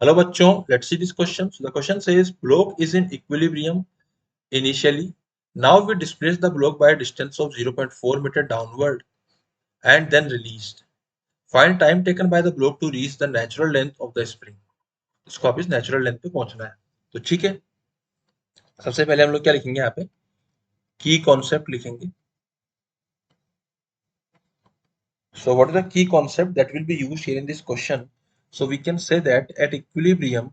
Hello बच्चों, let's see this question. So the question says block is in equilibrium initially. Now we displace the block by a distance of 0.4 meter downward and then released. Find time taken by the block to reach the natural length of the spring. इसको आप इस natural length पे पहुंचना है. तो ठीक है, सबसे पहले हम लोग क्या लिखेंगे यहाँ पे, की कॉन्सेप्ट लिखेंगे. So what is the key concept that will be used here in this question? So we can say that at equilibrium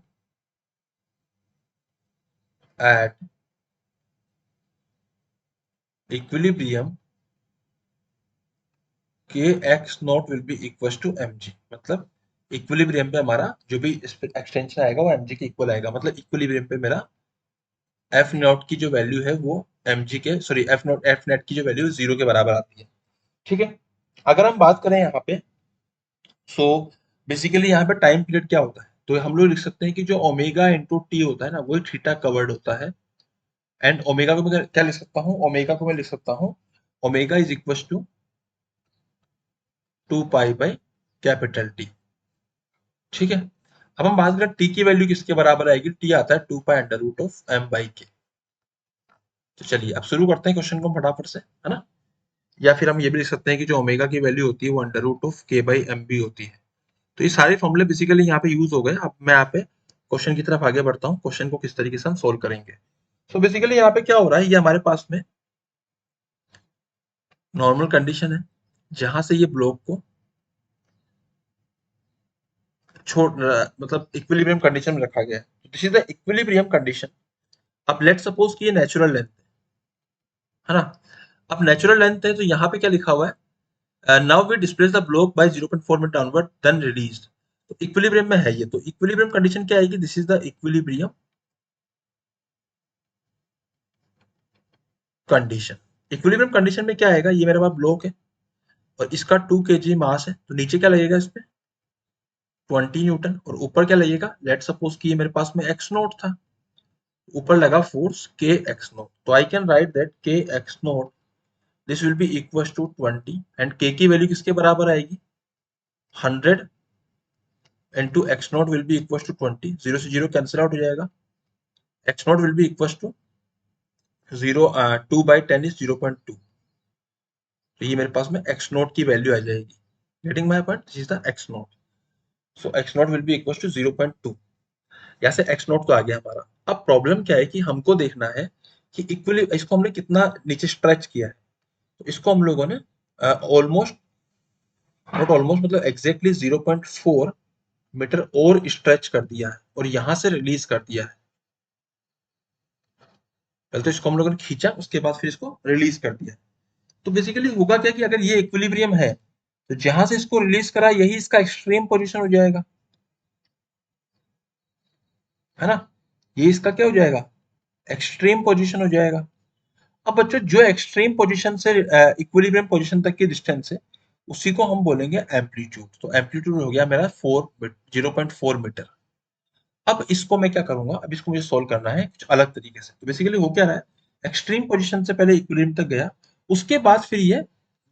के X naught will be equal to M G. मतलब इक्विलिब्रियम पे हमारा जो भी extension आएगा वो M G के equal आएगा. मतलब इक्विलिब्रियम पे मेरा एफ नॉट की जो वैल्यू है वो एम जी के सॉरी एफ नेट की जो वैल्यू जीरो के बराबर आती है. ठीक है, अगर हम बात करें यहाँ पे, सो बेसिकली यहाँ पे टाइम पीरियड क्या होता है, तो हम लोग लिख सकते हैं कि जो ओमेगा इंटू टी होता है ना, वो थीटा कवर्ड होता है. एंड ओमेगा को मैं क्या लिख सकता हूँ, ओमेगा को मैं लिख सकता हूँ omega is equal to 2 pi by capital T. ठीक है, अब हम बात करें टी की वैल्यू किसके बराबर आएगी. टी आता है 2 pi under root of M by K. तो चलिए अब शुरू करते हैं क्वेश्चन को फटाफट से, है ना. या फिर हम ये भी लिख सकते हैं कि जो ओमेगा की वैल्यू होती है वो अंडर रूट ऑफ के बाई एम बी होती है. तो ये सारे फॉर्मूले बेसिकली यहाँ पे यूज हो गए. अब मैं यहाँ पे क्वेश्चन की तरफ आगे बढ़ता हूँ, क्वेश्चन को किस तरीके से हम सोल्व करेंगे. तो बेसिकली यहाँ पे क्या हो रहा है, ये हमारे पास में नॉर्मल कंडीशन है जहां से ये ब्लॉक को छोड़ मतलब इक्विलिब्रियम कंडीशन में रखा गया है. This is the equilibrium condition. अब लेट सपोज कि ये नेचुरल लेंथ है ना. अब नेचुरल लेंथ है तो यहाँ पे क्या लिखा हुआ है, now we displace the block by 0.4 metre downward then released. तो इक्विलिब्रियम में है ये, तो इक्विलिब्रियम कंडीशन क्या आएगी, this is the equilibrium condition. Equilibrium condition में क्या आएगा, ये मेरे पास ब्लॉक है और इसका 2 kg मास है, तो नीचे क्या लगेगा इस पे 20 न्यूटन और ऊपर क्या लगेगा, लेट सपोज कि ये मेरे पास में एक्स नोट था, ऊपर लगा फोर्स के एक्स नोट. तो I can write that K X naught this will be equal to 20 and K की वैल्यू किसके बराबर आएगी 100 into x naught will be equals to 20. 0 से 0 कैंसिल आउट हो जाएगा. x naught will be equals to 0 2 by 10 is 0.2. तो ये मेरे पास में x naught की वैल्यू आ जाएगी. Getting my point, this is the x naught. So x naught will be equals to 0.2. यहाँ से x naught तो आ गया हमारा. अब प्रॉब्लम क्या है कि हमको देखना है कि इक्वली इसको हमने कितना नीचे स्ट्रेच किया है. तो इसको हम लोगों ने ऑलमोस्ट नॉट ऑलमोस्ट मतलब एग्जैक्टली 0.4 मीटर और स्ट्रेच कर दिया है और यहां से रिलीज कर दिया है. पहले तो इसको हम लोगों ने खींचा, उसके बाद फिर इसको रिलीज कर दिया. तो बेसिकली होगा क्या कि अगर ये इक्विलिब्रियम है तो जहां से इसको रिलीज करा यही इसका एक्सट्रीम पोजीशन हो जाएगा, है ना. ये इसका क्या हो जाएगा, एक्सट्रीम पोजीशन हो जाएगा. अब बच्चों जो एक्सट्रीम पोजीशन से इक्विलिब्रियम पोजीशन तक की डिस्टेंस है उसी को हम बोलेंगे एम्पलीट्यूड. तो एम्पलीट्यूड हो गया मेरा 0.4 मीटर. अब इसको मैं क्या करूंगा, अब इसको मुझे सोल्व करना है कुछ अलग तरीके से. तो बेसिकली हो क्या रहा है, एक्सट्रीम पोजीशन से पहले इक्विलिब्रियम तक गया, उसके बाद फिर ये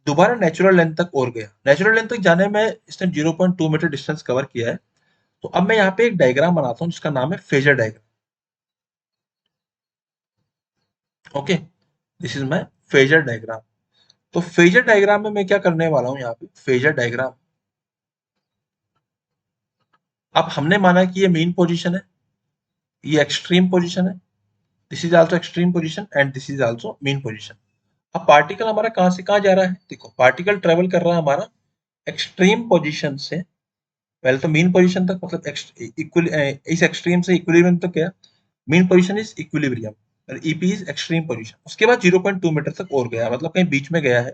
दोबारा नेचुरल लेंथ तक और गया. नेचुरल लेंथ तक जाने में इसने 0.2 मीटर डिस्टेंस कवर किया है. तो अब मैं यहाँ पे एक डायग्राम बनाता हूँ जिसका नाम है phasor diagram. Okay, this is my phasor diagram. तो फेजर डायग्राम में मैं क्या करने वाला हूँ, यहाँ पे फेजर डायग्राम. अब हमने माना कि ये मेन पोजीशन है, ये एक्सट्रीम पोजीशन है, this is also extreme position and this is also main position. अब पार्टिकल हमारा कहां से कहां जा रहा है, देखो पार्टिकल ट्रेवल कर रहा है हमारा एक्सट्रीम पोजीशन से पहले तो मीन पोजीशन तक, मतलब इस एक्सट्रीम से इक्विलिब्रियम तक गया. मीन पोजीशन इज इक्विलिब्रियम और ईपी इज एक्सट्रीम पोजीशन. उसके बाद 0.2 मीटर तक और गया, मतलब कहीं बीच में गया है.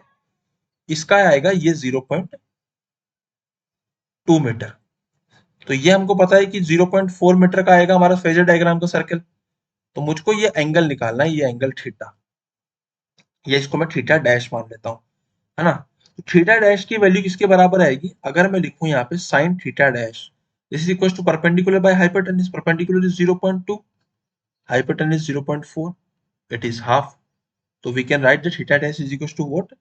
इसका आएगा ये 0.2 मीटर. तो ये हमको पता है कि 0.4 मीटर का आएगा हमारा फेजर डायग्राम का सर्कल. तो मुझको ये एंगल निकालना है, ये एंगल थीटा, ये इसको मैं थीटा डैश मान लेता हूँ, है ना. तो थीटा डैश की वैल्यू किसके बराबर आएगी, अगर मैं लिखूं यहाँ पे sine theta dash this is equal to perpendicular by hypotenuse. Perpendicular is 0.2, hypotenuse 0.4, it is half. So we can write that theta dash is equals to what,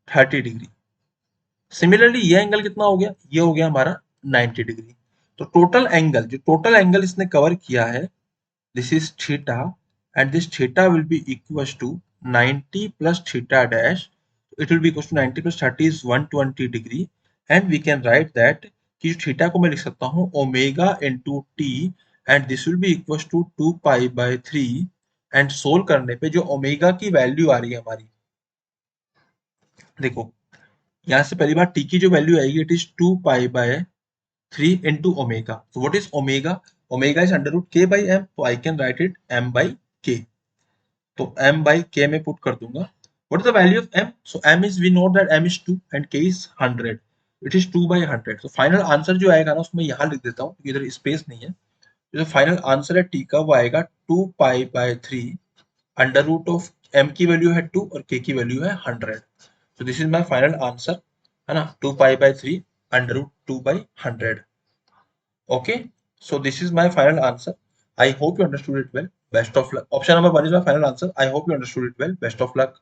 30 degree. Similarly ये एंगल कितना हो गया, ये हो गया हमारा 90 डिग्री. तो total angle इसने कवर किया है, this is theta, and this theta will be equals to 90 plus theta dash. It will be equals to 90 plus 30 is 120 degree, and we can write that कि थीटा को मैं लिख सकता हूँ omega into T, and this will be equals to 2 pi by 3, and solve करने पे जो ओमेगा की वैल्यू आ रही है हमारी, देखो यहाँ से पहली बार टी की जो वैल्यू आएगी it is 2 pi by 3 into omega. So what is omega? Omega is under root k by m. So I can write it m by k. तो m by k में पुट कर दूंगा. What is the value of m? So m is, we know that m is 2 and k is 100. It is 2 by 100. So final answer जो आएगा ना उसमें यहाँ लिख देता हूँ क्योंकि इधर स्पेस नहीं है. जो फाइनल आंसर है t का वो आएगा 2 pi by 3 under root of m की वैल्यू है 2 और k की वैल्यू है 100. So this is my final answer, है ना, 2 pi by 3 under root 2 by 100. Okay, so this is my final answer. I hope you understood it well. Best of luck. Option number 1 is my final answer. I hope you understood it well. Best of luck.